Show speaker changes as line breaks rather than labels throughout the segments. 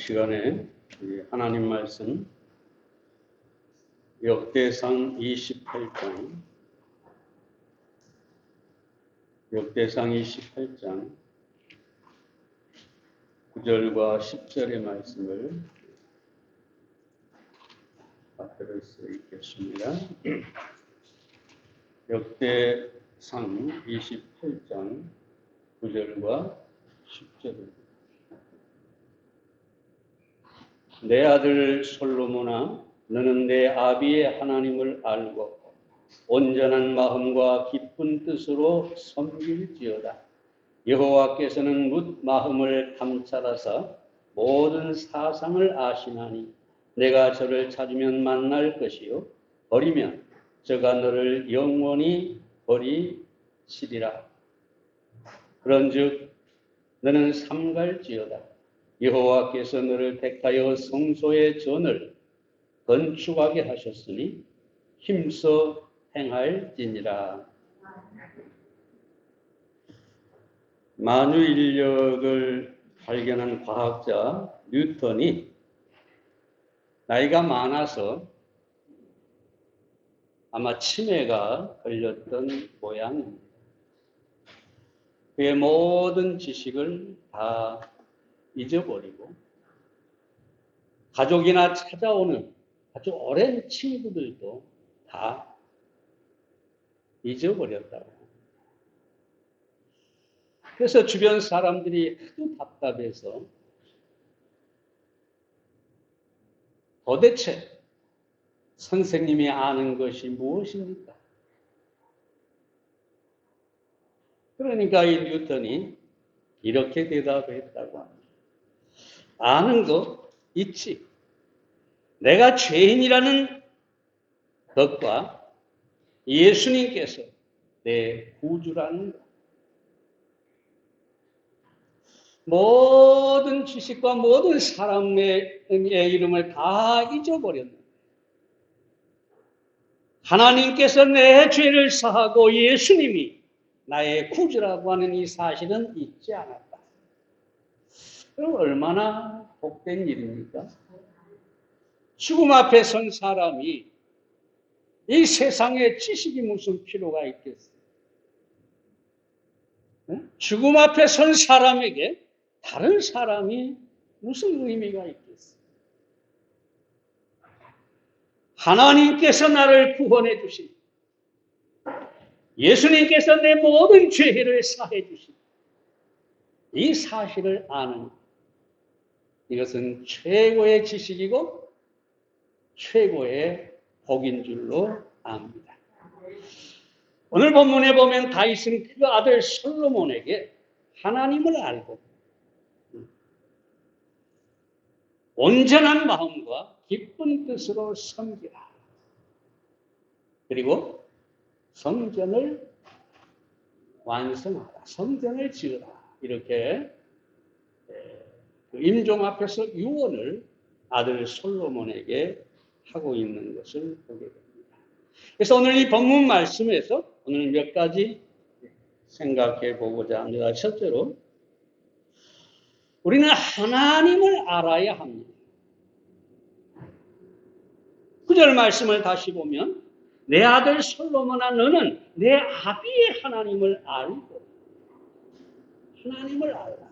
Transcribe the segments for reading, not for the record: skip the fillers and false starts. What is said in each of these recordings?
시간에 하나님 말씀 역대상 28장 9절과 10절의 말씀을 받들 수 있겠습니다. 역대상 28장 9절과 10절입니다. 내 아들 솔로몬아, 너는 내 아비의 하나님을 알고 온전한 마음과 기쁜 뜻으로 섬길지어다. 여호와께서는 뭇 마음을 감찰하사 모든 사상을 아시나니 내가 저를 찾으면 만날 것이요 버리면 저가 너를 영원히 버리시리라. 그런즉 너는 삼갈지어다. 여호와께서 너를 택하여 성소의 전을 건축하게 하셨으니 힘써 행할지니라. 만유인력을 발견한 과학자 뉴턴이 나이가 많아서 아마 치매가 걸렸던 모양입니다. 그의 모든 지식을 다 잊어버리고 가족이나 찾아오는 아주 오랜 친구들도 다 잊어버렸다고. 그래서 주변 사람들이 아주 답답해서 도대체 선생님이 아는 것이 무엇입니까? 그러니까 이 뉴턴이 이렇게 대답했다고 합니다. 아는 거 있지. 내가 죄인이라는 것과 예수님께서 내 구주라는 것. 모든 지식과 모든 사람의 이름을 다 잊어버렸는데 하나님께서 내 죄를 사하고 예수님이 나의 구주라고 하는 이 사실은 잊지 않았다. 그럼 얼마나 복된 일입니까? 죽음 앞에 선 사람이 이 세상에 지식이 무슨 필요가 있겠어요? 죽음 앞에 선 사람에게 다른 사람이 무슨 의미가 있겠어요? 하나님께서 나를 구원해 주신, 예수님께서 내 모든 죄를 사해 주신 이 사실을 아는 이것은 최고의 지식이고 최고의 복인 줄로 압니다. 오늘 본문에 보면 다윗은 그 아들 솔로몬에게 하나님을 알고 온전한 마음과 기쁜 뜻으로 섬기라. 그리고 성전을 완성하라. 성전을 지으라. 이렇게 임종 앞에서 유언을 아들 솔로몬에게 하고 있는 것을 보게 됩니다. 그래서 오늘 이 본문 말씀에서 오늘 몇 가지 생각해 보고자 합니다. 첫째로 우리는 하나님을 알아야 합니다. 9절 말씀을 다시 보면 내 아들 솔로몬아, 너는 내 아비의 하나님을 알고 하나님을 알라.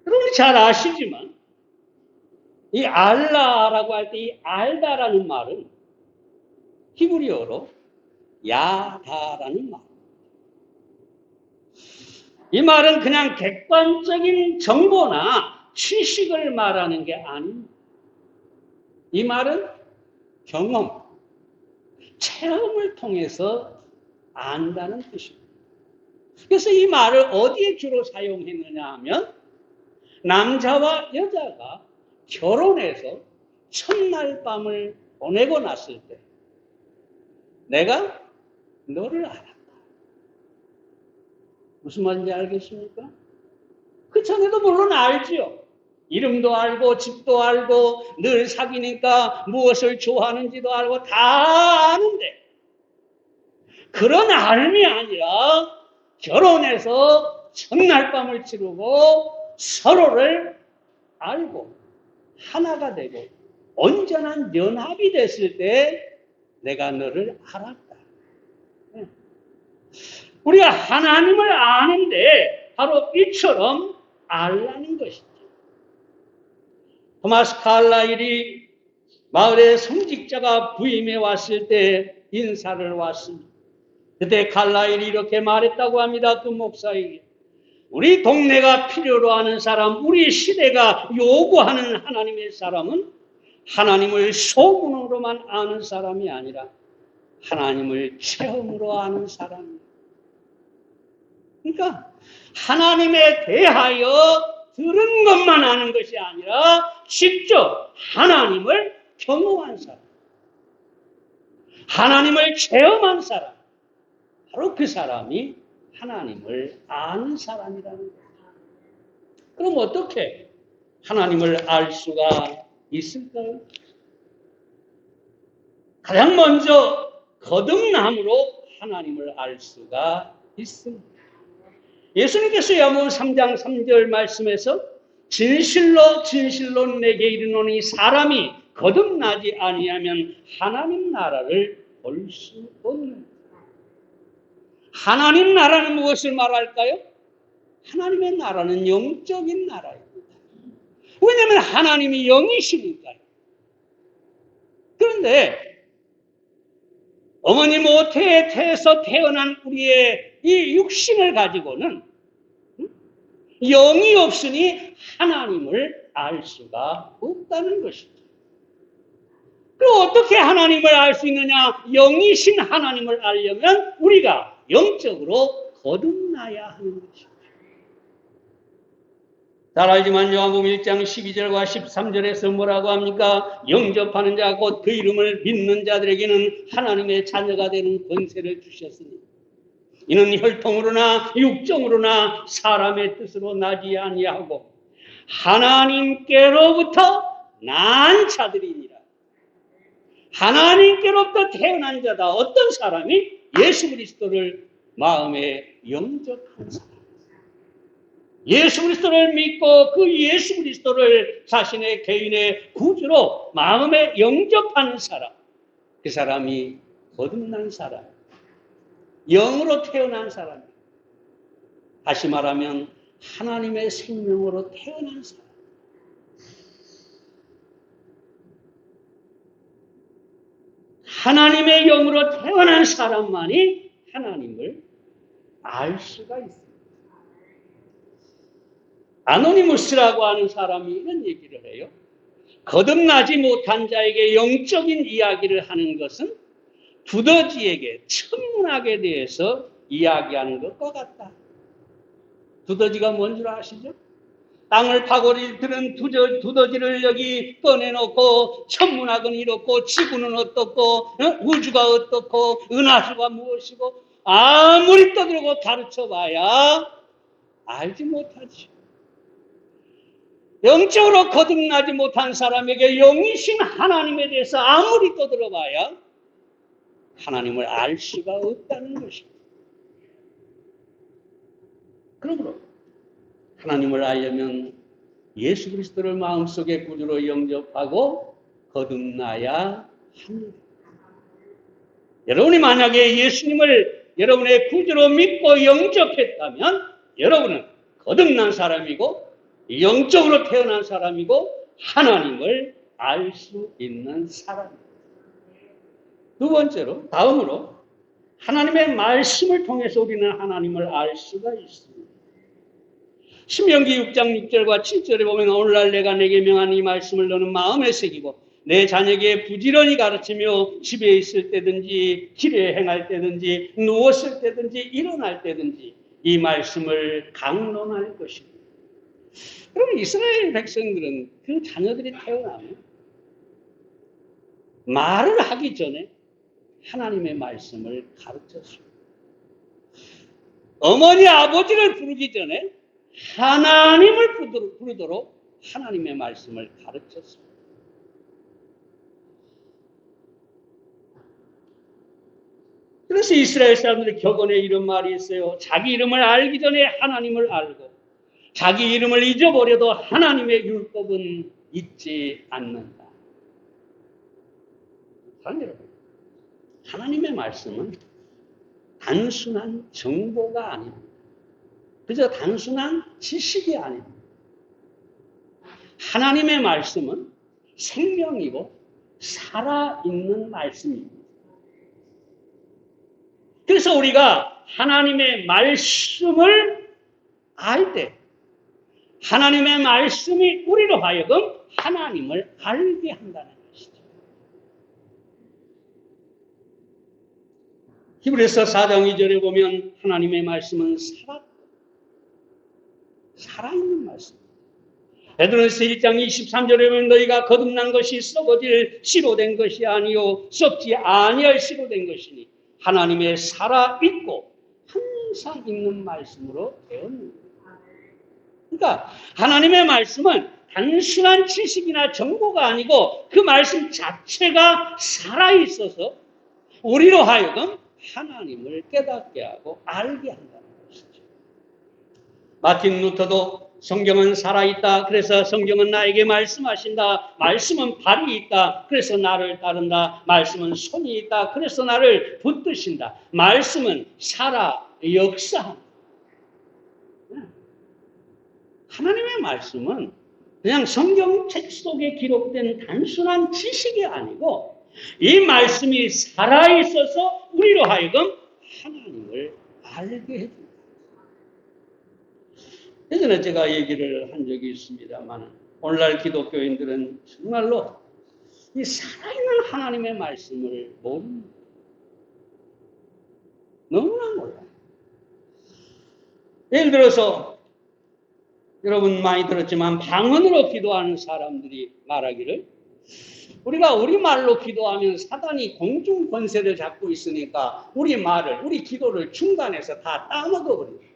여러분이 잘 아시지만 이 알라라고 할 때 이 알다라는 말은 히브리어로 야다라는 말. 이 말은 그냥 객관적인 정보나 지식을 말하는 게 아닙니다. 이 말은 경험, 체험을 통해서 안다는 뜻입니다. 그래서 이 말을 어디에 주로 사용했느냐 하면 남자와 여자가 결혼해서 첫날 밤을 보내고 났을 때 내가 너를 알았다. 무슨 말인지 알겠습니까? 그 전에도 물론 알지요. 이름도 알고 집도 알고 늘 사귀니까 무엇을 좋아하는지도 알고 다 아는데 그런 알미 아니라 결혼해서 첫날 밤을 치르고 서로를 알고 하나가 되고 온전한 연합이 됐을 때 내가 너를 알았다. 우리가 하나님을 아는데 바로 이처럼 알라는 것이죠. 토마스 칼라일이 마을에 성직자가 부임해 왔을 때 인사를 왔습니다. 그때 칼라일이 이렇게 말했다고 합니다. 그 목사에게. 우리 동네가 필요로 하는 사람, 우리 시대가 요구하는 하나님의 사람은 하나님을 소문으로만 아는 사람이 아니라 하나님을 체험으로 아는 사람입니다. 그러니까 하나님에 대하여 들은 것만 아는 것이 아니라 직접 하나님을 경험한 사람, 하나님을 체험한 사람, 바로 그 사람이 하나님을 아는 사람이라는 거예요. 그럼 어떻게 하나님을 알 수가 있을까요? 가장 먼저 거듭남으로 하나님을 알 수가 있습니다. 예수님께서 요한복음 3장 3절 말씀에서 진실로 진실로 내게 이르노니 사람이 거듭나지 아니하면 하나님 나라를 볼 수 없는. 하나님 나라는 무엇을 말할까요? 하나님의 나라는 영적인 나라입니다. 왜냐하면 하나님이 영이시니까요. 그런데 어머니 모태의 태에서 태어난 우리의 이 육신을 가지고는 영이 없으니 하나님을 알 수가 없다는 것이죠. 그럼 어떻게 하나님을 알 수 있느냐? 영이신 하나님을 알려면 우리가 영적으로 거듭나야 하는 것입니다. 잘 알지만 요한복음 1장 12절과 13절에서 뭐라고 합니까? 영접하는 자 곧 그 이름을 믿는 자들에게는 하나님의 자녀가 되는 권세를 주셨으니 이는 혈통으로나 육정으로나 사람의 뜻으로 나지 아니하고 하나님께로부터 난 자들이니라. 하나님께로부터 태어난 자다. 어떤 사람이? 예수 그리스도를 마음에 영접한 사람. 예수 그리스도를 믿고 그 예수 그리스도를 자신의 개인의 구주로 마음에 영접하는 사람. 그 사람이 거듭난 사람. 영으로 태어난 사람. 다시 말하면 하나님의 생명으로 태어난 사람. 하나님의 영으로 태어난 사람만이 하나님을 알 수가 있습니다. 아노니무스라고 하는 사람이 이런 얘기를 해요. 거듭나지 못한 자에게 영적인 이야기를 하는 것은 두더지에게 천문학에 대해서 이야기하는 것과 같다. 두더지가 뭔 줄 아시죠? 땅을 파고리 들은 두더지를 여기 꺼내놓고 천문학은 이렇고 지구는 어떻고 우주가 어떻고 은하수가 무엇이고 아무리 떠들고 가르쳐봐야 알지 못하지. 영적으로 거듭나지 못한 사람에게 영이신 하나님에 대해서 아무리 떠들어봐야 하나님을 알 수가 없다는 것입니다. 그러므로 하나님을 알려면 예수 그리스도를 마음속에 구주로 영접하고 거듭나야 합니다. 여러분이 만약에 예수님을 여러분의 구주로 믿고 영접했다면 여러분은 거듭난 사람이고 영적으로 태어난 사람이고 하나님을 알 수 있는 사람입니다. 두 번째로, 다음으로 하나님의 말씀을 통해서 우리는 하나님을 알 수가 있습니다. 신명기 6장 6절과 7절에 보면 오늘날 내가 내게 명한 이 말씀을 너는 마음에 새기고 내 자녀에게 부지런히 가르치며 집에 있을 때든지 길에 행할 때든지 누웠을 때든지 일어날 때든지 이 말씀을 강론할 것입니다. 그럼 이스라엘 백성들은 그 자녀들이 태어나면 말을 하기 전에 하나님의 말씀을 가르쳤습니다. 어머니 아버지를 부르기 전에 하나님을 부르도록 하나님의 말씀을 가르쳤습니다. 그래서 이스라엘 사람들의 격언에 이런 말이 있어요. 자기 이름을 알기 전에 하나님을 알고 자기 이름을 잊어버려도 하나님의 율법은 잊지 않는다. 사랑하는 여러분, 하나님의 말씀은 단순한 정보가 아닙니다. 그저 단순한 지식이 아닙니다. 하나님의 말씀은 생명이고 살아있는 말씀입니다. 그래서 우리가 하나님의 말씀을 알 때 하나님의 말씀이 우리로 하여금 하나님을 알게 한다는 것이죠. 히브리서 4장 2절에 보면 하나님의 말씀은 살아있는 말씀. 베드로서 1장 23절에 보면 너희가 거듭난 것이 썩어질 씨로 된 것이 아니요 썩지 아니할 씨로 된 것이니 하나님의 살아있고 항상 있는 말씀으로 되었느니라. 그러니까 하나님의 말씀은 단순한 지식이나 정보가 아니고 그 말씀 자체가 살아있어서 우리로 하여금 하나님을 깨닫게 하고 알게 한다는 것이죠. 마틴 루터도 성경은 살아있다. 그래서 성경은 나에게 말씀하신다. 말씀은 발이 있다. 그래서 나를 따른다. 말씀은 손이 있다. 그래서 나를 붙드신다. 말씀은 살아 역사한다. 하나님의 말씀은 그냥 성경책 속에 기록된 단순한 지식이 아니고 이 말씀이 살아있어서 우리로 하여금 하나님을 알게 해줍니다. 예전에 제가 얘기를 한 적이 있습니다만 오늘날 기독교인들은 정말로 이 살아있는 하나님의 말씀을 모릅니다. 너무나 몰라요. 예를 들어서 여러분 많이 들었지만 방언으로 기도하는 사람들이 말하기를 우리가 우리말로 기도하면 사단이 공중 권세를 잡고 있으니까 우리 기도를 중간에서 다 따먹어버려요.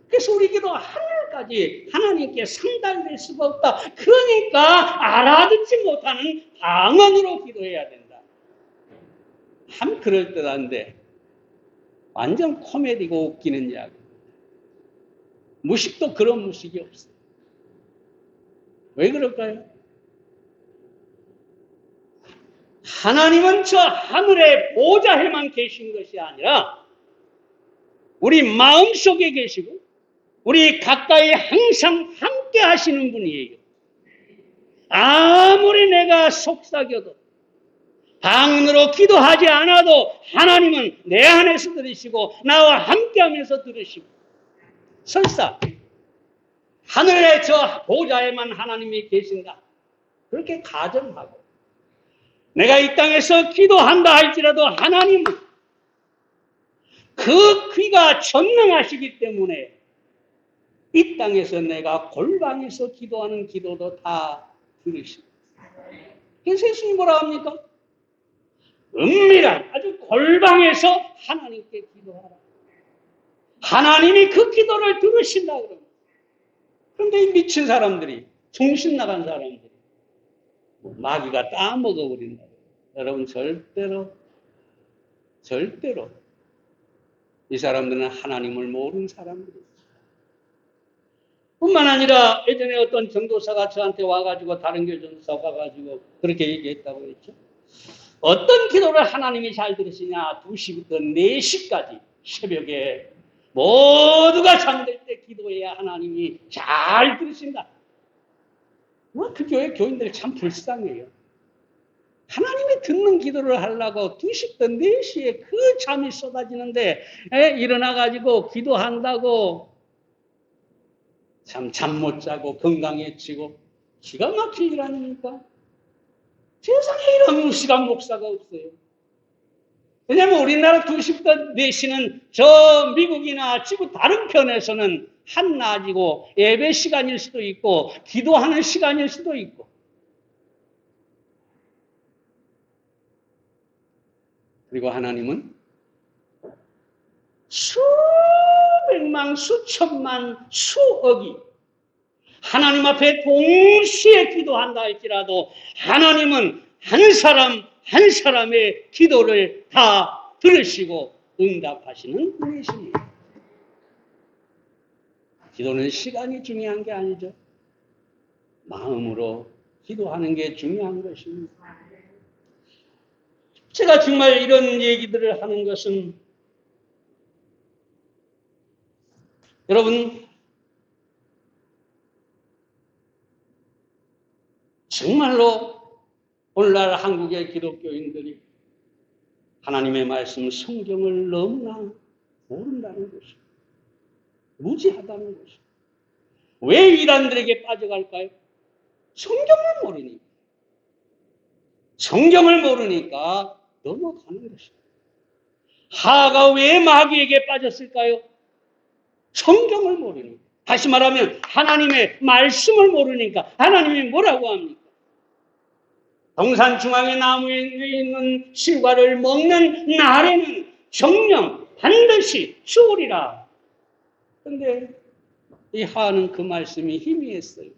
그래서 우리 기도가 하늘까지 하나님께 상달될 수가 없다. 그러니까 알아듣지 못하는 방언으로 기도해야 된다. 참 그럴듯한데 완전 코미디고 웃기는 이야기. 무식도 그런 무식이 없어요. 왜 그럴까요? 하나님은 저 하늘의 보좌에만 계신 것이 아니라 우리 마음속에 계시고 우리 가까이 항상 함께 하시는 분이에요. 아무리 내가 속삭여도 방언으로 기도하지 않아도 하나님은 내 안에서 들으시고 나와 함께 하면서 들으시고 설사 하늘의 저 보좌에만 하나님이 계신다. 그렇게 가정하고 내가 이 땅에서 기도한다 할지라도 하나님은 그 귀가 전능하시기 때문에 이 땅에서 내가 골방에서 기도하는 기도도 다 들으십니다. 그래서 예수님 뭐라 합니까? 은밀한 아주 골방에서 하나님께 기도하라. 하나님이 그 기도를 들으신다 그럽니다. 그런데 이 미친 사람들이, 정신 나간 사람들이 마귀가 따먹어버린다. 여러분 절대로 이 사람들은 하나님을 모르는 사람들이에요. 뿐만 아니라 예전에 어떤 전도사가 저한테 와가지고 다른 교회 전도사가 와가지고 그렇게 얘기했다고 했죠. 어떤 기도를 하나님이 잘 들으시냐. 2시부터 4시까지 새벽에 모두가 잠들 때 기도해야 하나님이 잘 들으신다. 그 교회 교인들 참 불쌍해요. 하나님이 듣는 기도를 하려고 2시부터 4시에 그 잠이 쏟아지는데 일어나가지고 기도한다고 참 잠 못 자고 건강해지고 기가 막힐 일 아닙니까? 세상에 이런 무식한 목사가 없어요. 왜냐하면 우리나라 2시부터 4시는 저 미국이나 지구 다른 편에서는 한낮이고 예배 시간일 수도 있고 기도하는 시간일 수도 있고 그리고 하나님은 수백만, 수천만, 수억이 하나님 앞에 동시에 기도한다 할지라도 하나님은 한 사람 한 사람의 기도를 다 들으시고 응답하시는 분이십니다. 기도는 시간이 중요한 게 아니죠. 마음으로 기도하는 게 중요한 것입니다. 제가 정말 이런 얘기들을 하는 것은 여러분 정말로 오늘날 한국의 기독교인들이 하나님의 말씀 성경을 너무나 모른다는 것입니다. 무지하다는 것입니다. 왜 이단들에게 빠져갈까요? 성경을 모르니까. 성경을 모르니까 넘어가는 것입니다. 하가 왜 마귀에게 빠졌을까요? 성경을 모르니까. 다시 말하면 하나님의 말씀을 모르니까. 하나님이 뭐라고 합니까? 동산 중앙의 나무에 있는 실과를 먹는 날에는 정령 반드시 죽으리라. 그런데 이 하는 그 말씀이 희미했어요.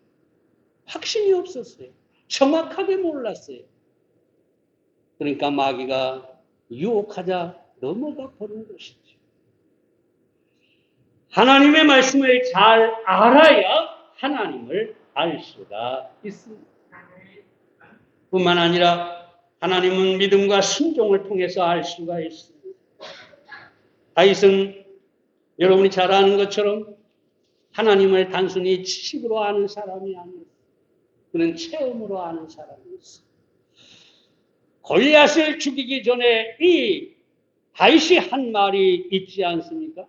확신이 없었어요. 정확하게 몰랐어요. 그러니까 마귀가 유혹하자 넘어가 버린 것이죠. 하나님의 말씀을 잘 알아야 하나님을 알 수가 있습니다. 뿐만 아니라 하나님은 믿음과 순종을 통해서 알 수가 있습니다. 다윗은 여러분이 잘 아는 것처럼 하나님을 단순히 지식으로 아는 사람이 아니에요. 그는 체험으로 아는 사람이었어요. 골리앗을 죽이기 전에 이 다윗이 한 말이 있지 않습니까?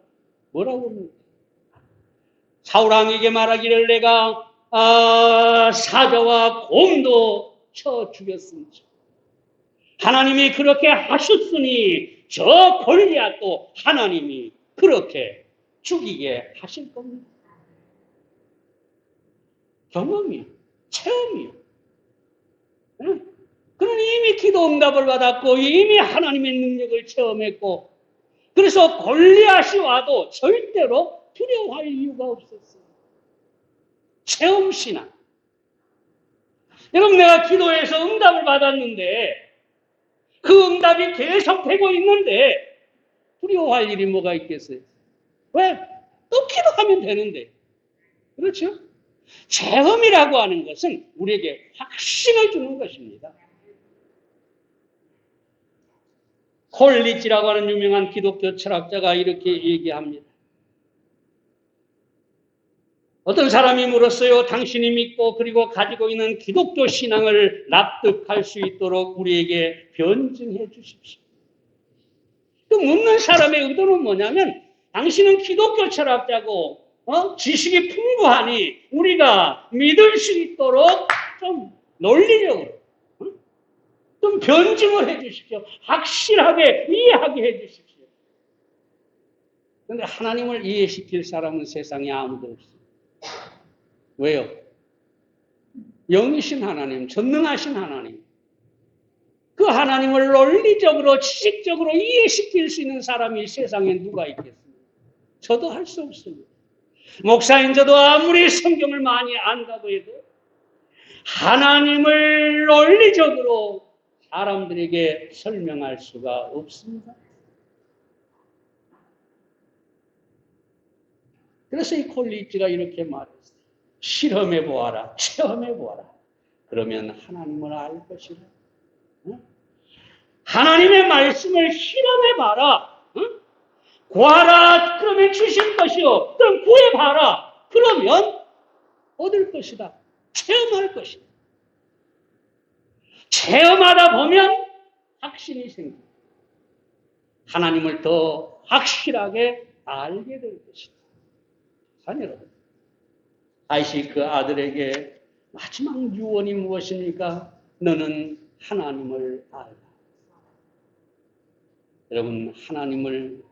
뭐라고 합니까? 사울왕에게 말하기를 내가 사자와 곰도 쳐 죽였습니다. 하나님이 그렇게 하셨으니 저 골리앗도 하나님이 그렇게 죽이게 하실 겁니다. 경험이요. 체험이요. 그는 이미 기도 응답을 받았고 이미 하나님의 능력을 체험했고 그래서 골리앗이 와도 절대로 두려워할 이유가 없었어요. 체험신앙. 여러분 내가 기도해서 응답을 받았는데 그 응답이 계속되고 있는데 두려워할 일이 뭐가 있겠어요? 왜? 또 기도하면 되는데. 그렇죠? 체험이라고 하는 것은 우리에게 확신을 주는 것입니다. 콜리지라고 하는 유명한 기독교 철학자가 이렇게 얘기합니다. 어떤 사람이 물었어요. 당신이 믿고 그리고 가지고 있는 기독교 신앙을 납득할 수 있도록 우리에게 변증해 주십시오. 그 묻는 사람의 의도는 뭐냐면 당신은 기독교 철학자고 지식이 풍부하니 우리가 믿을 수 있도록 좀 논리적으로 좀 변증을 해 주십시오. 확실하게 이해하게 해 주십시오. 그런데 하나님을 이해시킬 사람은 세상에 아무도 없어요. 왜요? 영이신 하나님, 전능하신 하나님. 그 하나님을 논리적으로, 지식적으로 이해시킬 수 있는 사람이 세상에 누가 있겠습니까? 저도 할 수 없습니다. 목사인 저도 아무리 성경을 많이 안다고 해도 하나님을 논리적으로 사람들에게 설명할 수가 없습니다. 그래서 이 콜리지가 이렇게 말했어요. 실험해보아라, 체험해보아라. 그러면 하나님을 알 것이라. 하나님의 말씀을 실험해봐라. 구하라, 그러면 주실 것이요. 그럼 구해봐라. 그러면 얻을 것이다. 체험할 것이다. 체험하다 보면 확신이 생깁니다. 하나님을 더 확실하게 알게 될 것이다. 여러분, 다윗이 그 아들에게 마지막 유언이 무엇입니까? 너는 하나님을 알라. 여러분, 하나님을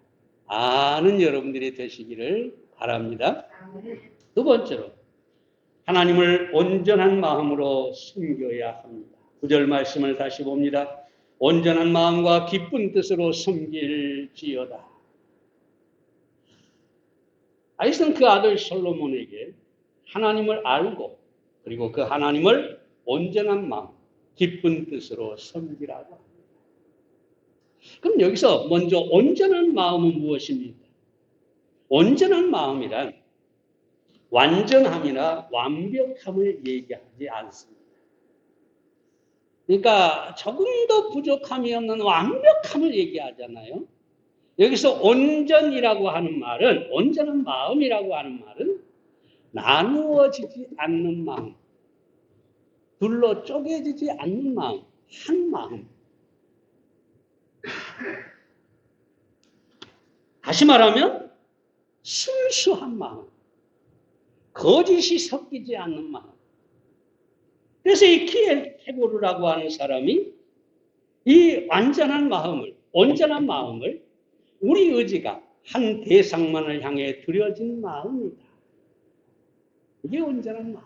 아는 여러분들이 되시기를 바랍니다. 두 번째로, 하나님을 온전한 마음으로 섬겨야 합니다. 9절 말씀을 다시 봅니다. 온전한 마음과 기쁜 뜻으로 섬길지어다. 다윗은 그 아들 솔로몬에게 하나님을 알고 그리고 그 하나님을 온전한 마음, 기쁜 뜻으로 섬기라고 합니다. 그럼 여기서 먼저 온전한 마음은 무엇입니까? 온전한 마음이란 완전함이나 완벽함을 얘기하지 않습니다. 그러니까 조금 더 부족함이 없는 완벽함을 얘기하잖아요. 여기서 온전이라고 하는 말은, 온전한 마음이라고 하는 말은 나누어지지 않는 마음, 둘로 쪼개지지 않는 마음, 한 마음. 다시 말하면 순수한 마음, 거짓이 섞이지 않는 마음. 그래서 이 키에테고르라고 하는 사람이 이 완전한 마음을, 온전한 마음을 우리 의지가 한 대상만을 향해 들여진 마음이다. 이게 온전한 마음.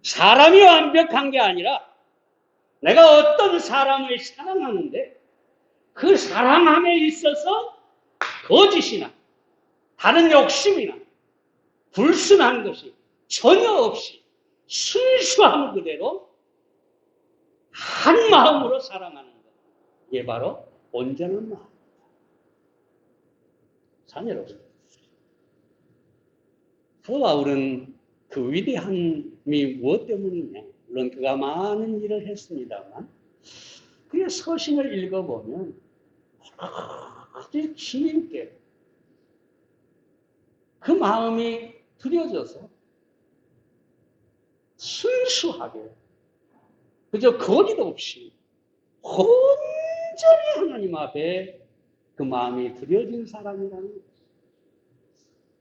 사람이 완벽한 게 아니라 내가 어떤 사람을 사랑하는데 그 사랑함에 있어서 거짓이나 다른 욕심이나 불순한 것이 전혀 없이 순수한 그대로 한 마음으로 사랑하는 것. 이게 바로 온전한 마음. 자녀 여러분, 사도 바울은 그 위대함이 무엇 때문이냐? 물론 그가 많은 일을 했습니다만 그의 서신을 읽어보면 아주 주님께 그 마음이 드려져서 순수하게 그저 거짓 없이 온전히 하나님 앞에 그 마음이 드려진 사람이라는 것.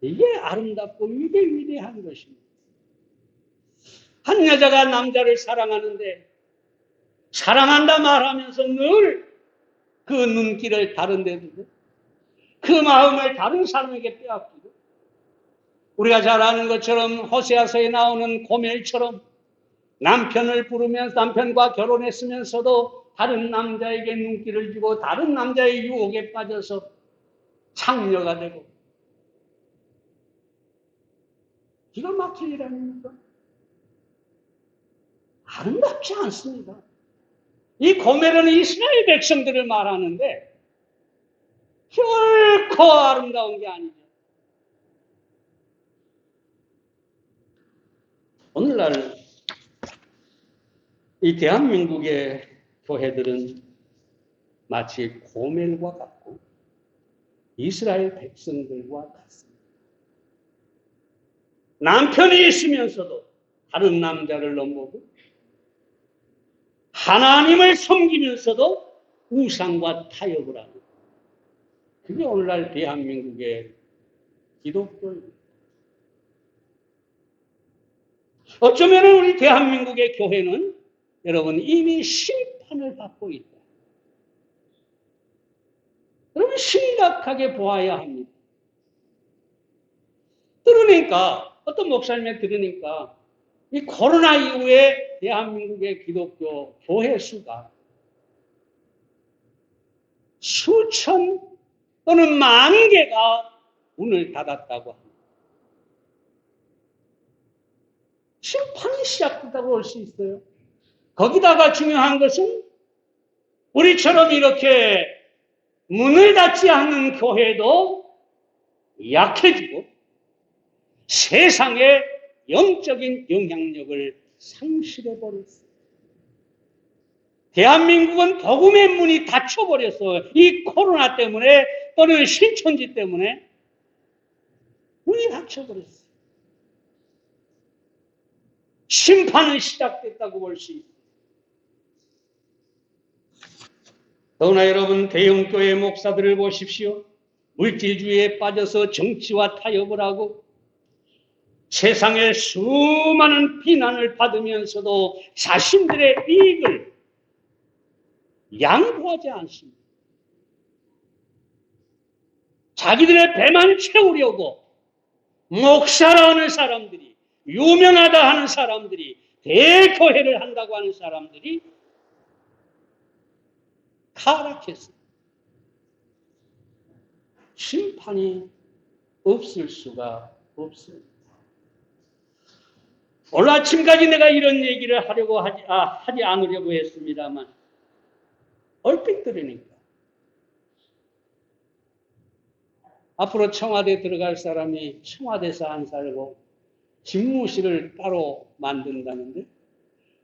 이게 아름답고 위대한 것입니다. 한 여자가 남자를 사랑하는데 사랑한다 말하면서 늘 그 눈길을 다른 데 두고 그 마음을 다른 사람에게 빼앗기고 우리가 잘 아는 것처럼 호세아서에 나오는 고멜처럼 남편을 부르면서 남편과 결혼했으면서도 다른 남자에게 눈길을 주고 다른 남자의 유혹에 빠져서 창녀가 되고 기가 막힐 일 아닙니까? 아름답지 않습니다. 이 고멜은 이스라엘 백성들을 말하는데 결코 아름다운 게 아니죠. 오늘날 이 대한민국의 교회들은 마치 고멜과 같고 이스라엘 백성들과 같습니다. 남편이 있으면서도 다른 남자를 넘보고 하나님을 섬기면서도 우상과 타협을 하는 그게 오늘날 대한민국의 기독교입니다. 어쩌면 우리 대한민국의 교회는 여러분 이미 심판을 받고 있다. 여러분 심각하게 보아야 합니다. 들으니까 어떤 목사님이 들으니까 이 코로나 이후에 대한민국의 기독교 교회 수가 수천 또는 만 개가 문을 닫았다고 합니다. 심판이 시작됐다고 볼 수 있어요. 거기다가 중요한 것은 우리처럼 이렇게 문을 닫지 않는 교회도 약해지고 세상에 영적인 영향력을 상실해버렸어요. 대한민국은 복음의 문이 닫혀버렸어요. 이 코로나 때문에 또는 신천지 때문에 문이 닫혀버렸어요. 심판은 시작됐다고 볼 수 있어요. 더구나 여러분 대형교회 목사들을 보십시오. 물질주의에 빠져서 정치와 타협을 하고 세상의 수많은 비난을 받으면서도 자신들의 이익을 양보하지 않습니다. 자기들의 배만 채우려고 목사라 하는 사람들이 유명하다 하는 사람들이 대교회를 한다고 하는 사람들이 타락했습니다. 심판이 없을 수가 없습니다. 오늘 아침까지 내가 이런 얘기를 하지 않으려고 했습니다만 얼핏 들으니까. 앞으로 청와대 들어갈 사람이 청와대에서 안 살고 집무실을 따로 만든다는데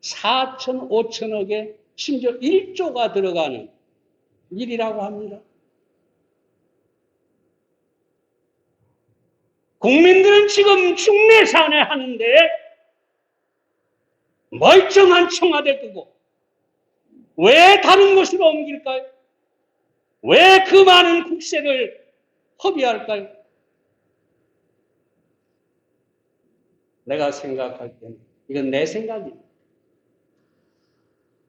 4천, 5천억에 심지어 1조가 들어가는 일이라고 합니다. 국민들은 지금 중내산에 하는데 멀쩡한 청와대 두고 왜 다른 곳으로 옮길까요? 왜 그 많은 국세를 허비할까요? 내가 생각할 때는 이건 내 생각입니다.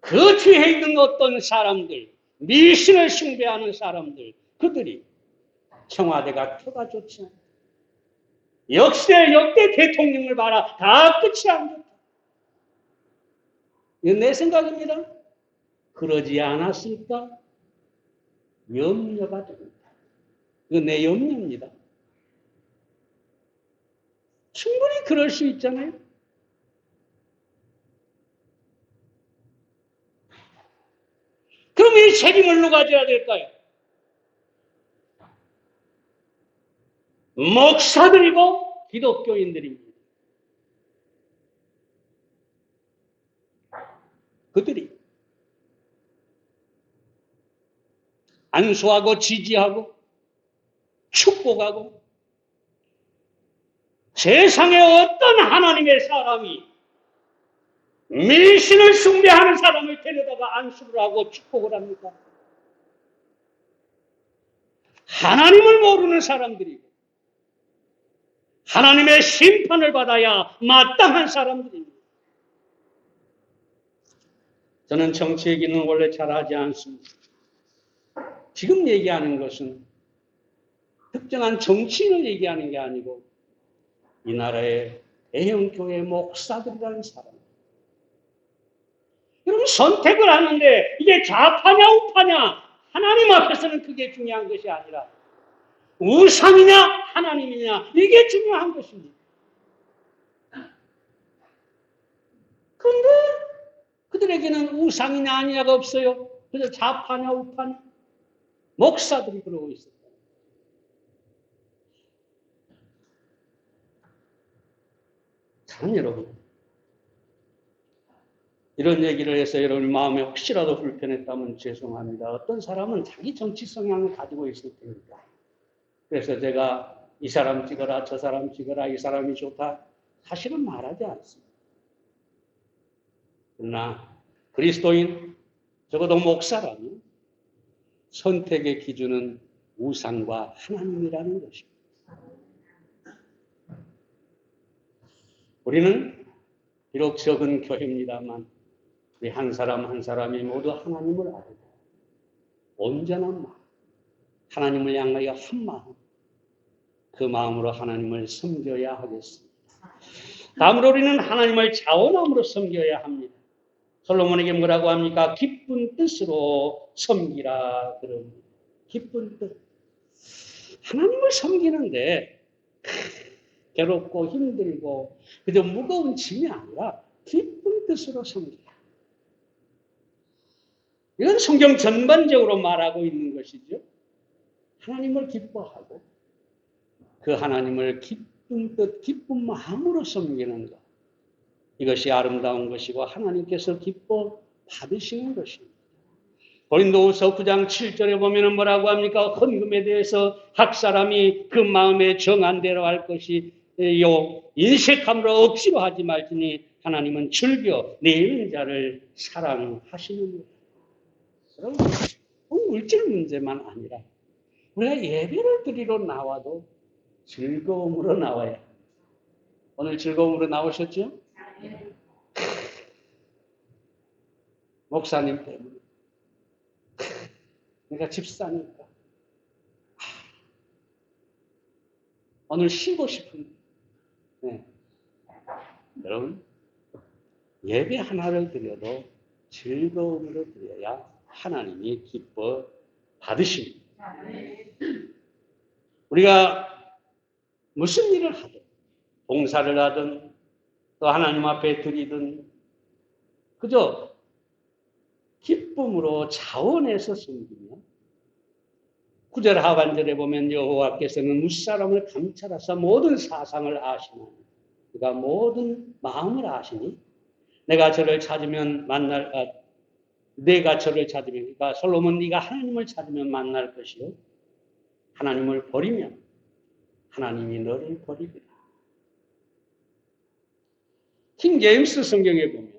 그 뒤에 있는 어떤 사람들, 미신을 숭배하는 사람들, 그들이 청와대가 표가 좋지 않다. 역대 대통령을 봐라. 다 끝이 안 좋다. 이건 내 생각입니다. 그러지 않았을까? 염려가 됩니다. 이건 내 염려입니다. 충분히 그럴 수 있잖아요. 그럼 이 책임을 누가 져야 될까요? 목사들이고 기독교인들입니다. 그들이 안수하고 지지하고 축복하고 세상에 어떤 하나님의 사람이 미신을 숭배하는 사람을 데려다가 안수를 하고 축복을 합니까? 하나님을 모르는 사람들이고 하나님의 심판을 받아야 마땅한 사람들입니다. 저는 정치 얘기는 원래 잘하지 않습니다. 지금 얘기하는 것은 특정한 정치인을 얘기하는 게 아니고 이 나라의 대형 교회 목사들이라는 사람. 여러분 선택을 하는데 이게 좌파냐 우파냐 하나님 앞에서는 그게 중요한 것이 아니라 우상이냐 하나님이냐 이게 중요한 것입니다. 그런데 그들에게는 우상이냐 아니냐가 없어요. 그래서 좌파냐 우파냐 목사들이 그러고 있었다. 참 여러분 이런 얘기를 해서 여러분 마음에 혹시라도 불편했다면 죄송합니다. 어떤 사람은 자기 정치 성향을 가지고 있을 테니까. 그래서 제가 이 사람 찍어라 저 사람 찍어라 이 사람이 좋다 사실은 말하지 않습니다. 그러나 그리스도인 적어도 목사라면 선택의 기준은 우상과 하나님이라는 것입니다. 우리는 비록 적은 교회입니다만 우리 한 사람 한 사람이 모두 하나님을 알고 온전한 마음, 하나님을 향하여 한 마음, 그 마음으로 하나님을 섬겨야 하겠습니다. 다음으로 우리는 하나님을 자원함으로 섬겨야 합니다. 솔로몬에게 뭐라고 합니까? 기쁜 뜻으로 섬기라 그럽니다. 기쁜 뜻. 하나님을 섬기는데 괴롭고 힘들고 그저 무거운 짐이 아니라 기쁜 뜻으로 섬기라. 이건 성경 전반적으로 말하고 있는 것이죠. 하나님을 기뻐하고 그 하나님을 기쁜 뜻, 기쁜 마음으로 섬기는 것. 이것이 아름다운 것이고 하나님께서 기뻐 받으시는 것입니다. 고린도후서 9장 7절에 보면 뭐라고 합니까? 헌금에 대해서 각 사람이 그 마음에 정한 대로 할 것이요 인색함으로 억지로 하지 말지니 하나님은 즐겨 내는 자를 사랑하시는 것. 여러분, 물질 문제만 아니라 우리가 예배를 드리러 나와도 즐거움으로 나와야 합니다. 오늘 즐거움으로 나오셨죠? 목사님 때문에. 내가 집사니까. 오늘 쉬고 싶은. 네. 여러분, 예배 하나를 드려도 즐거움으로 드려야 하나님이 기뻐 받으십니다. 우리가 무슨 일을 하든, 봉사를 하든, 또 하나님 앞에 드리든, 그저 기뻐 기쁨으로 자원해서 섬기며 9절 하반절에 보면 여호와께서는 무사람을 감찰하사 모든 사상을 아시나니 그가 모든 마음을 아시니 내가 저를 찾으면 내가 저를 찾으면 그러니까 솔로몬 네가 하나님을 찾으면 만날 것이요 하나님을 버리면 하나님이 너를 버리리라. 킹 제임스 성경에 보면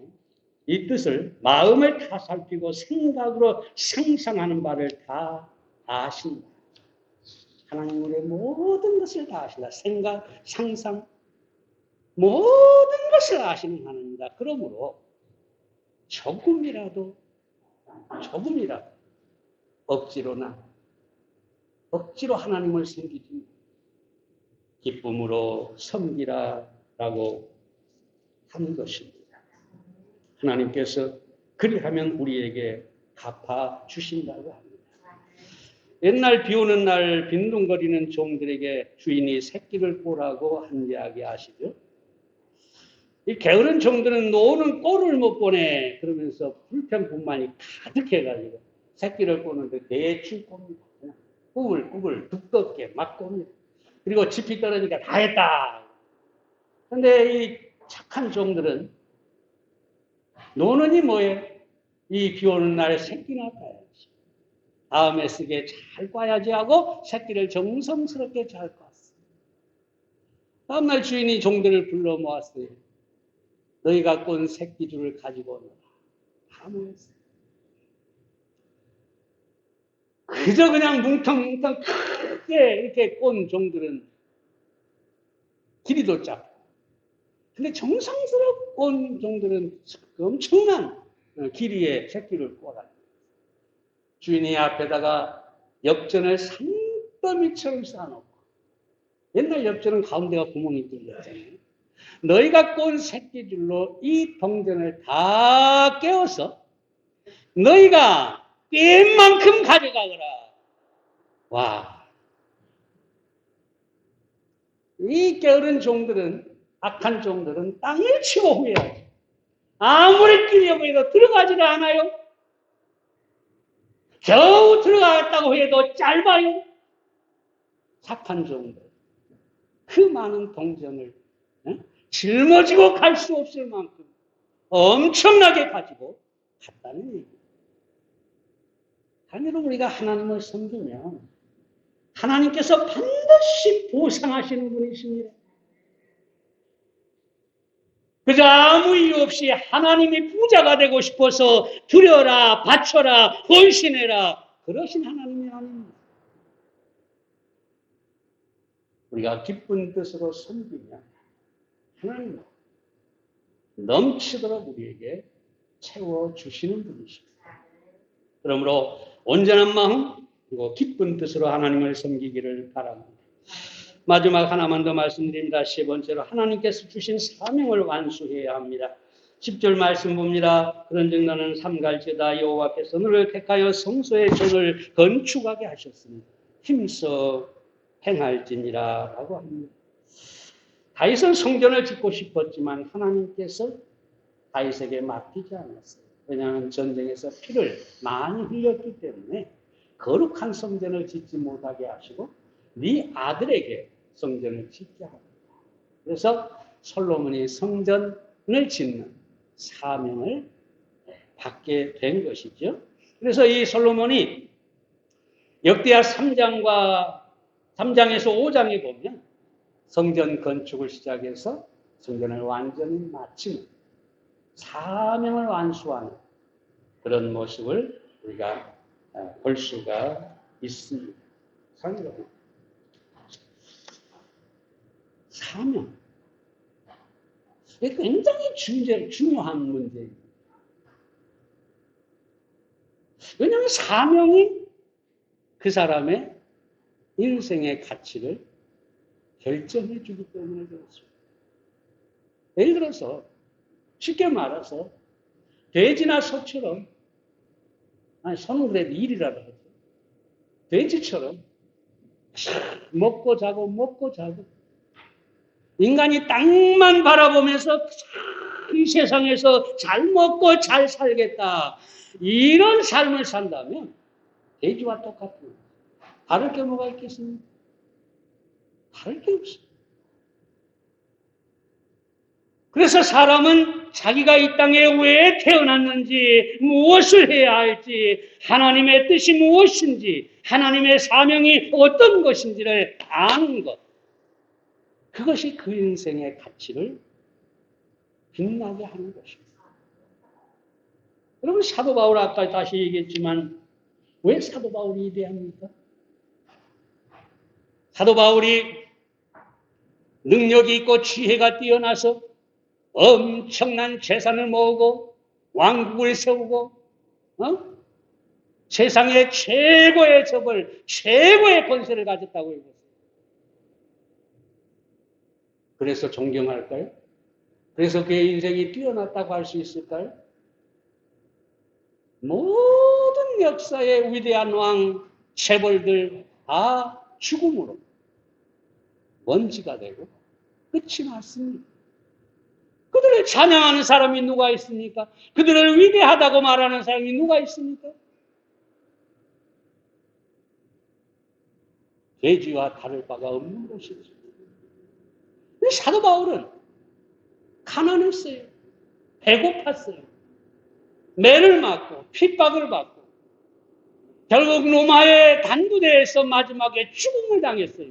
이 뜻을 마음을 다 살피고 생각으로 상상하는 바를 다 아신다. 하나님의 모든 것을 다 아신다. 생각, 상상, 모든 것을 아시는 하나님이다. 그러므로 조금이라도 억지로 하나님을 섬기지 기쁨으로 섬기라라고 하는 것입니다. 하나님께서 그리하면 우리에게 갚아 주신다고 합니다. 옛날 비 오는 날 빈둥거리는 종들에게 주인이 새끼를 꼬라고 한 이야기 아시죠? 이 게으른 종들은 노는 꼴을 못 보내 그러면서 불평불만이 가득해가지고 새끼를 꼬는데 대충 꼽니다. 꾸불꾸불 두껍게 막 꼽니다. 그리고 짚이 떨어지니까 다 했다. 그런데 이 착한 종들은 노는이 뭐예요? 이 비 오는 날에 새끼나 까야지. 다음에 쓰게 잘 꽈야지 하고 새끼를 정성스럽게 잘 꽈었어요. 다음날 주인이 종들을 불러 모았어요. 너희가 꼰 새끼줄을 가지고 오너라. 다 모였어요. 그저 그냥 뭉텅뭉텅 크게 이렇게 꼰 종들은 길이도 작고 근데 정성스럽게 꼰 종들은 엄청난 길이의 새끼를 꼬아요. 주인이 앞에다가 엽전을 산더미처럼 쌓아놓고 옛날 엽전은 가운데가 구멍이 뚫렸잖아요. 너희가 꼰 새끼줄로 이 동전을 다 깨워서 너희가 꿰인 만큼 가져가거라. 와, 이 게으른 종들은 악한 종들은 땅을 치고 후회하죠. 아무리 끼려 보여도 들어가지를 않아요. 겨우 들어갔다고 해도 짧아요. 착한 종들. 그 많은 동전을 짊어지고 갈 수 없을 만큼 엄청나게 가지고 갔다는 얘기예요. 반대로 우리가 하나님을 섬기면 하나님께서 반드시 보상하시는 분이십니다. 그저 아무 이유 없이 하나님이 부자가 되고 싶어서 드려라, 바쳐라, 헌신해라 그러신 하나님이 아닙니다. 우리가 기쁜 뜻으로 섬기면 하나님은 넘치도록 우리에게 채워주시는 분이십니다. 그러므로 온전한 마음 그리고 기쁜 뜻으로 하나님을 섬기기를 바랍니다. 마지막 하나만 더 말씀드립니다. 세 번째로 하나님께서 주신 사명을 완수해야 합니다. 10절 말씀 봅니다. 그런즉 너는 삼갈지어다 여호와께서 너를 택하여 성소의 전을 건축하게 하셨으니 힘써 행할지니라 라고 합니다. 다윗은 성전을 짓고 싶었지만 하나님께서 다윗에게 맡기지 않았어요. 왜냐하면 전쟁에서 피를 많이 흘렸기 때문에 거룩한 성전을 짓지 못하게 하시고 네 아들에게 성전을 짓게 합니다. 그래서 솔로몬이 성전을 짓는 사명을 받게 된 것이죠. 그래서 이 솔로몬이 역대하 3장에서 5장에 보면 성전 건축을 시작해서 성전을 완전히 마치는 사명을 완수하는 그런 모습을 우리가 볼 수가 있습니다. 사명. 이게 굉장히 중요한 문제입니다. 왜냐하면 사명이 그 사람의 인생의 가치를 결정해 주기 때문에 그렇습니다. 예를 들어서 쉽게 말해서 돼지나 소처럼 소는 그래도 일이라도 하죠. 돼지처럼 먹고 자고 인간이 땅만 바라보면서 이 세상에서 잘 먹고 잘 살겠다. 이런 삶을 산다면 돼지와 똑같은 거예요. 다를 게 뭐가 있겠습니까? 다를 게 없어요. 그래서 사람은 자기가 이 땅에 왜 태어났는지, 무엇을 해야 할지, 하나님의 뜻이 무엇인지, 하나님의 사명이 어떤 것인지를 아는 것. 그것이 그 인생의 가치를 빛나게 하는 것입니다. 여러분, 사도 바울 아까 다시 얘기했지만 왜 사도 바울이 위대합니까? 사도 바울이 능력이 있고 지혜가 뛰어나서 엄청난 재산을 모으고 왕국을 세우고 세상의 최고의 적을 최고의 권세를 가졌다고 얘기했어요. 그래서 존경할까요? 그래서 그의 인생이 뛰어났다고 할 수 있을까요? 모든 역사의 위대한 왕, 체벌들 다 죽음으로 먼지가 되고 끝이 났습니다. 그들을 찬양하는 사람이 누가 있습니까? 그들을 위대하다고 말하는 사람이 누가 있습니까? 돼지와 다를 바가 없는 것이죠. 사도 바울은 가난했어요. 배고팠어요. 매를 맞고 핍박을 받고 결국 로마의 단부대에서 마지막에 죽음을 당했어요.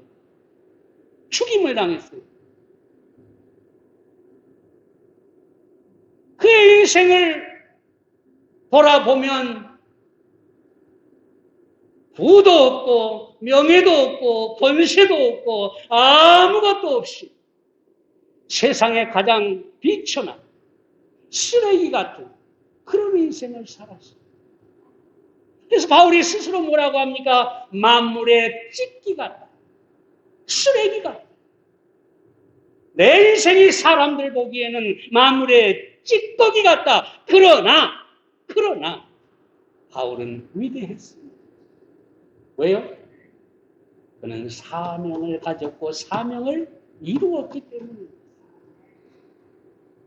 죽임을 당했어요. 그의 인생을 돌아보면 부도 없고 명예도 없고 권세도 없고 아무것도 없이 세상에 가장 비천한 쓰레기 같은 그런 인생을 살았어요. 그래서 바울이 스스로 뭐라고 합니까? 만물의 찢기 같다. 쓰레기 같다. 내 인생이 사람들 보기에는 만물의 찌꺼기 같다. 그러나 바울은 위대했습니다. 왜요? 그는 사명을 가졌고 사명을 이루었기 때문입니다.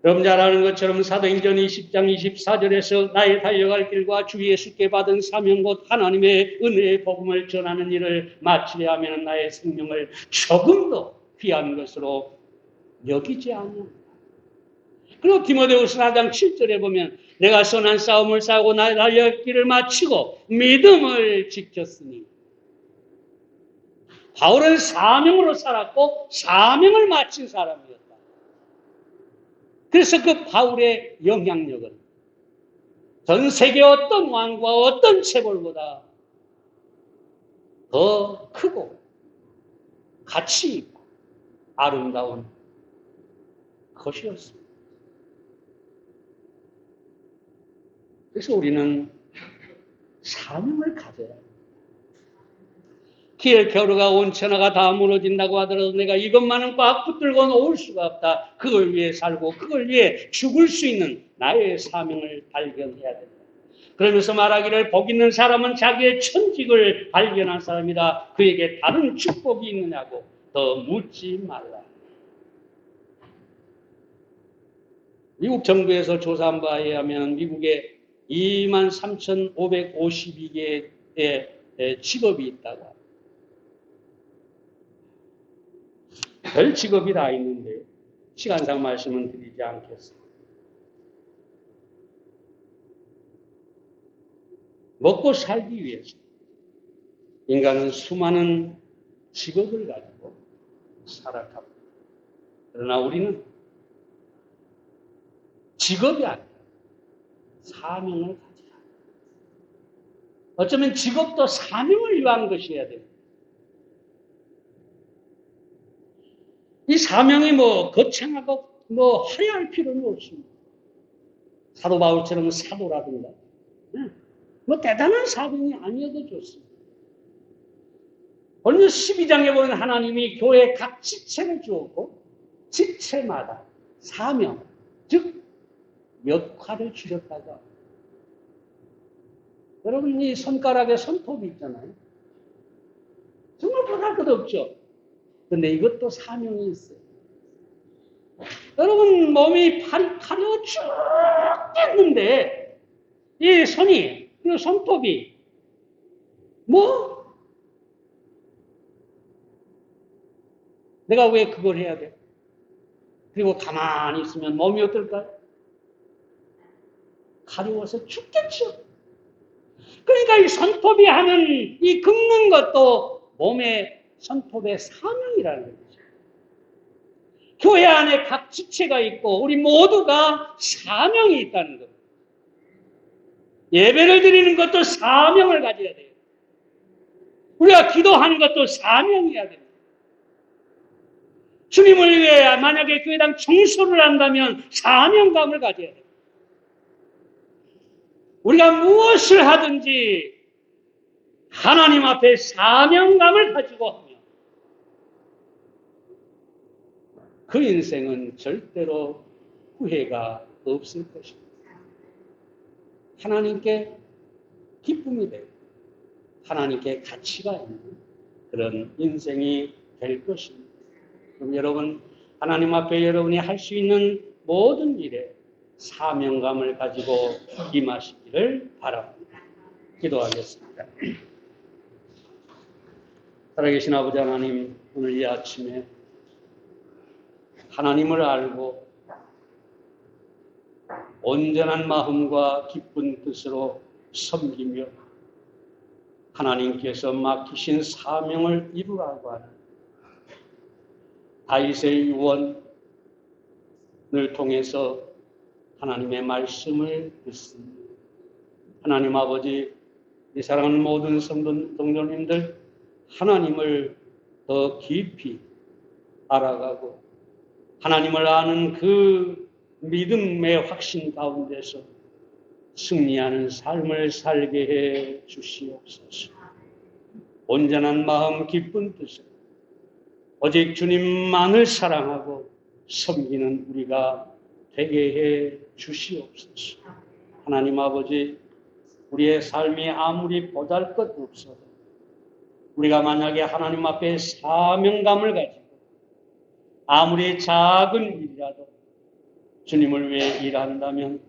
여러분 잘 아는 것처럼 사도행전 20장 24절에서 나의 달려갈 길과 주 예수께 받은 사명 곧 하나님의 은혜의 복음을 전하는 일을 마치려 하면 나의 생명을 조금도 귀한 것으로 여기지 않는다. 그리고 디모데후서 4장 7절에 보면 내가 선한 싸움을 싸우고 나의 달려갈 길을 마치고 믿음을 지켰으니 바울은 사명으로 살았고 사명을 마친 사람이었다. 그래서 그 바울의 영향력은 전 세계 어떤 왕과 어떤 체벌보다 더 크고 가치 있고 아름다운 것이었습니다. 그래서 우리는 사명을 가져야 합니다. 길 겨루가 온천하가 다 무너진다고 하더라도 내가 이것만은 꽉 붙들고 놓을 수가 없다. 그걸 위해 살고 그걸 위해 죽을 수 있는 나의 사명을 발견해야 된다. 그러면서 말하기를 복 있는 사람은 자기의 천직을 발견한 사람이다. 그에게 다른 축복이 있느냐고 더 묻지 말라. 미국 정부에서 조사한 바에 의하면 미국에 23,552개의 직업이 있다고 합니다. 별 직업이 다 있는데 시간상 말씀은 드리지 않겠습니다. 먹고 살기 위해서 인간은 수많은 직업을 가지고 살아갑니다. 그러나 우리는 직업이 아니라 사명을 가져야 합니다. 어쩌면 직업도 사명을 위한 것이어야 됩니다. 이 사명이 거창하고 화려할 필요는 없습니다. 사도 바울처럼 사도라든가 대단한 사명이 아니어도 좋습니다. 오늘 12장에 보면 하나님이 교회 각 지체를 주었고 지체마다 사명, 즉 역할을 주셨다고 합니다. 여러분 이 손가락에 손톱이 있잖아요. 정말 보잘것없죠. 근데 이것도 사명이 있어요. 여러분 몸이 팔이 가려 죽겠는데 이 손이, 이 손톱이 뭐 내가 왜 그걸 해야 돼? 그리고 가만히 있으면 몸이 어떨까요? 가려워서 죽겠죠. 그러니까 이 손톱이 하는 이 긁는 것도 몸의 손톱의 사명이라는 거죠. 교회 안에 각 지체가 있고 우리 모두가 사명이 있다는 것. 예배를 드리는 것도 사명을 가져야 돼요. 우리가 기도하는 것도 사명이어야 됩니다. 주님을 위해 만약에 교회당 청소를 한다면 사명감을 가져야 돼요. 우리가 무엇을 하든지 하나님 앞에 사명감을 가지고 하면 그 인생은 절대로 후회가 없을 것입니다. 하나님께 기쁨이 되고 하나님께 가치가 있는 그런 인생이 될 것입니다. 그럼 여러분, 하나님 앞에 여러분이 할 수 있는 모든 일에 사명감을 가지고 임하시기를 바랍니다. 기도하겠습니다. 살아계신 아버지 하나님, 오늘 이 아침에 하나님을 알고 온전한 마음과 기쁜 뜻으로 섬기며 하나님께서 맡기신 사명을 이루라고 하는 다윗의 유언을 통해서 하나님의 말씀을 듣습니다. 하나님 아버지, 이 사랑하는 모든 성도님들 하나님을 더 깊이 알아가고 하나님을 아는 그 믿음의 확신 가운데서 승리하는 삶을 살게 해 주시옵소서. 온전한 마음 기쁜 뜻으로 오직 주님만을 사랑하고 섬기는 우리가 되게 해 주시옵소서. 하나님 아버지, 우리의 삶이 아무리 보잘것없어도 우리가 만약에 하나님 앞에 사명감을 가지고 아무리 작은 일이라도 주님을 위해 일한다면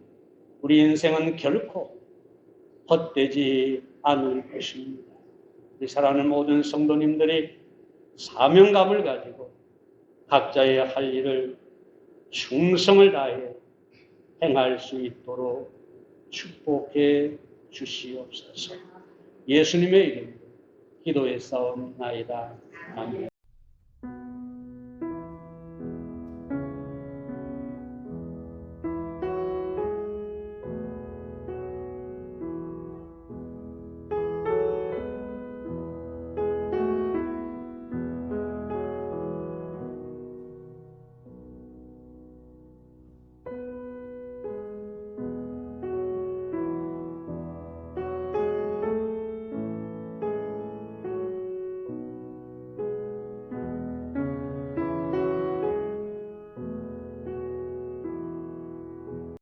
우리 인생은 결코 헛되지 않을 것입니다. 우리 사랑하는 모든 성도님들이 사명감을 가지고 각자의 할 일을 충성을 다해 행할 수 있도록 축복해 주시옵소서. 예수님의 이름으로 기도에 싸움나이다. 아멘.